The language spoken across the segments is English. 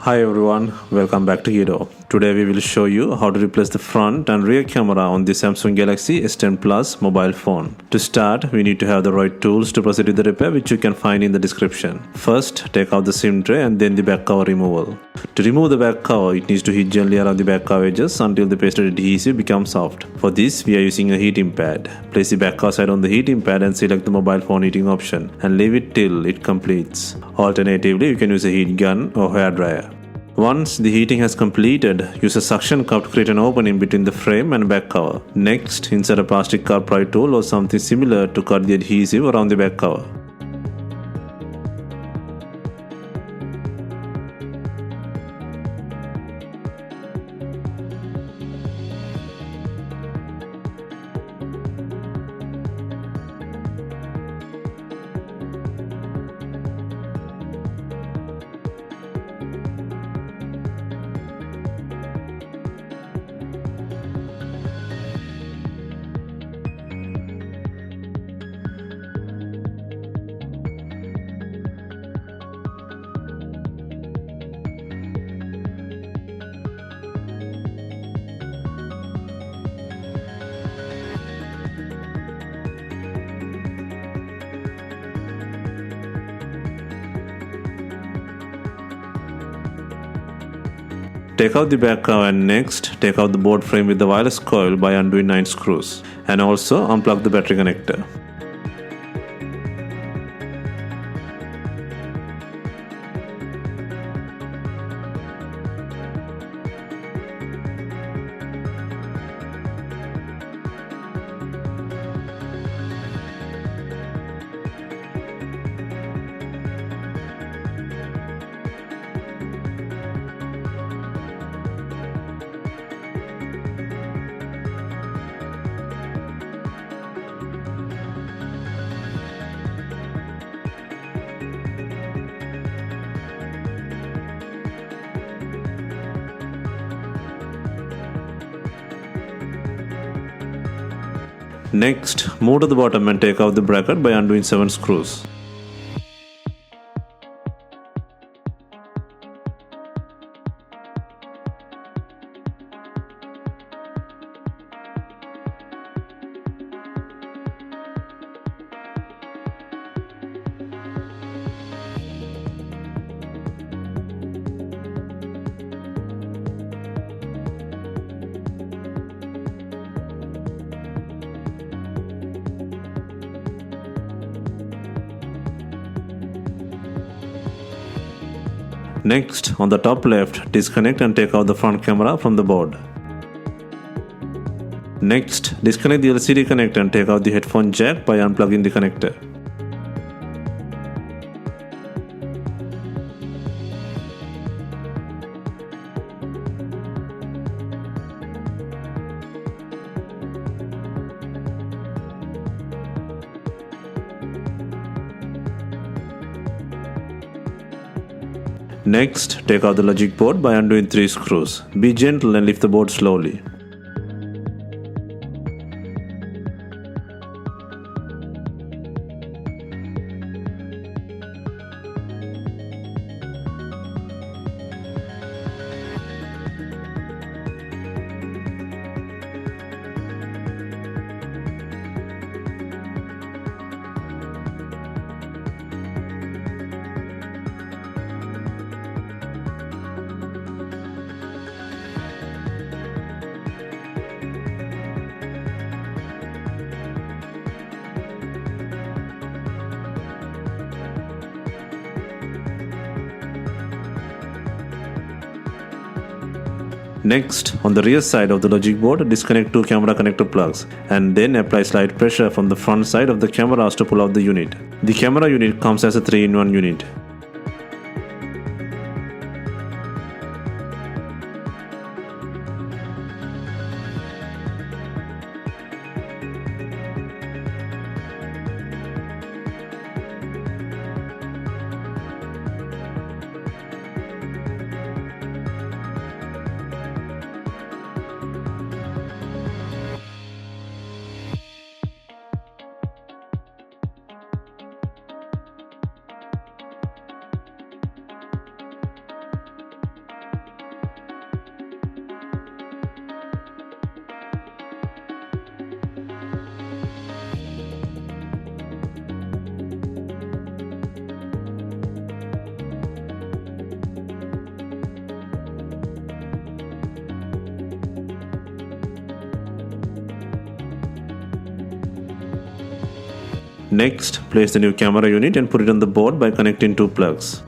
Hi everyone, welcome back to DYOR. Today we will show you how to replace the front and rear camera on the Samsung Galaxy S10 Plus mobile phone. To start, we need to have the right tools to proceed with the repair, which you can find in the description. First, take out the SIM tray and then the back cover removal. To remove the back cover, it needs to heat gently around the back cover edges until the pasted adhesive becomes soft. For this, we are using a heating pad. Place the back cover side on the heating pad and select the mobile phone heating option and leave it till it completes. Alternatively, you can use a heat gun or hair dryer. Once the heating has completed, use a suction cup to create an opening between the frame and back cover. Next, insert a plastic cut pry tool or something similar to cut the adhesive around the back cover. Take out the back cover and next, take out the board frame with the wireless coil by undoing 9 screws. And also unplug the battery connector. Next, move to the bottom and take out the bracket by undoing 7 screws. Next, on the top left, disconnect and take out the front camera from the board. Next, disconnect the LCD connector and take out the headphone jack by unplugging the connector. Next, take out the logic board by undoing 3 screws. Be gentle and lift the board slowly. Next, on the rear side of the logic board, disconnect 2 camera connector plugs and then apply slight pressure from the front side of the cameras to pull out the unit. The camera unit comes as a 3-in-1 unit. Next, place the new camera unit and put it on the board by connecting two plugs.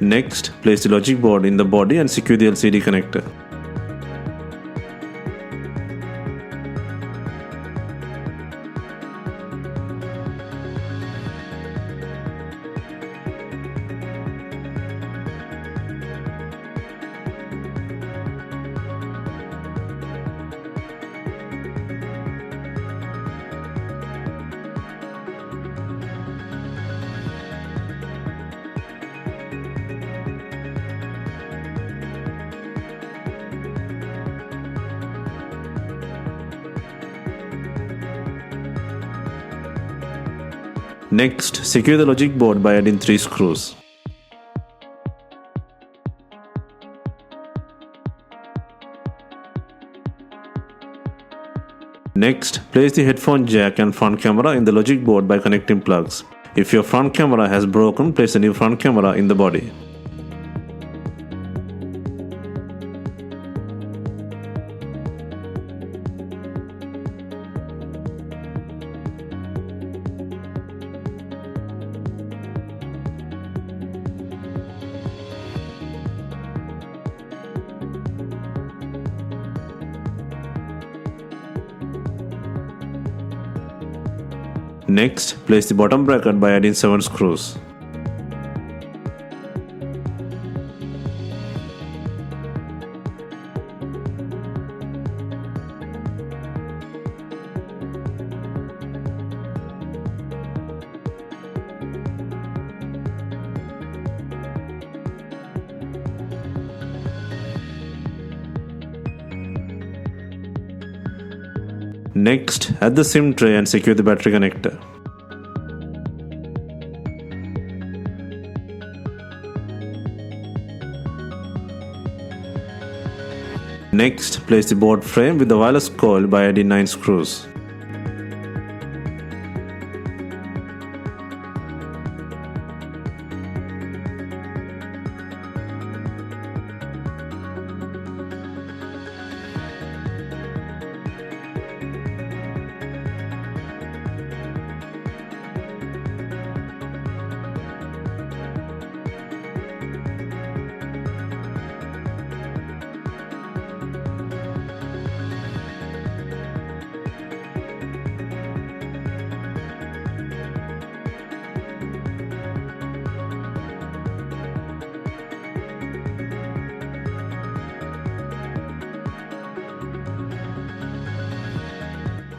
Next, place the logic board in the body and secure the LCD connector. Next, secure the logic board by adding 3 screws. Next, place the headphone jack and front camera in the logic board by connecting plugs. If your front camera has broken, place a new front camera in the body. Next, place the bottom bracket by adding 7 screws. Next, add the SIM tray and secure the battery connector. Next, place the board frame with the wireless coil by adding 9 screws.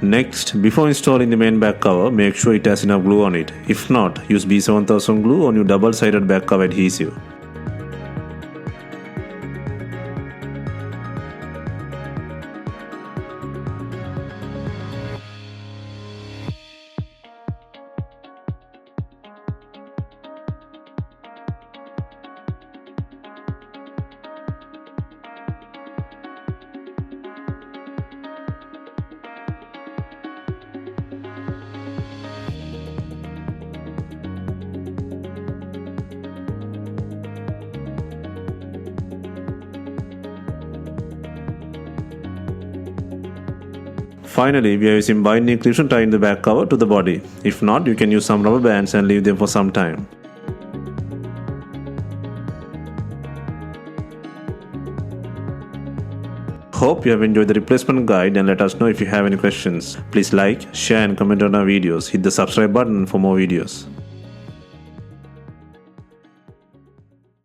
Next, before installing the main back cover, make sure it has enough glue on it. If not, use B7000 glue on your double-sided back cover adhesive. Finally, we are using binding clips to tie in the back cover to the body. If not, you can use some rubber bands and leave them for some time. Hope you have enjoyed the replacement guide, and let us know if you have any questions. Please like, share and comment on our videos. Hit the subscribe button for more videos.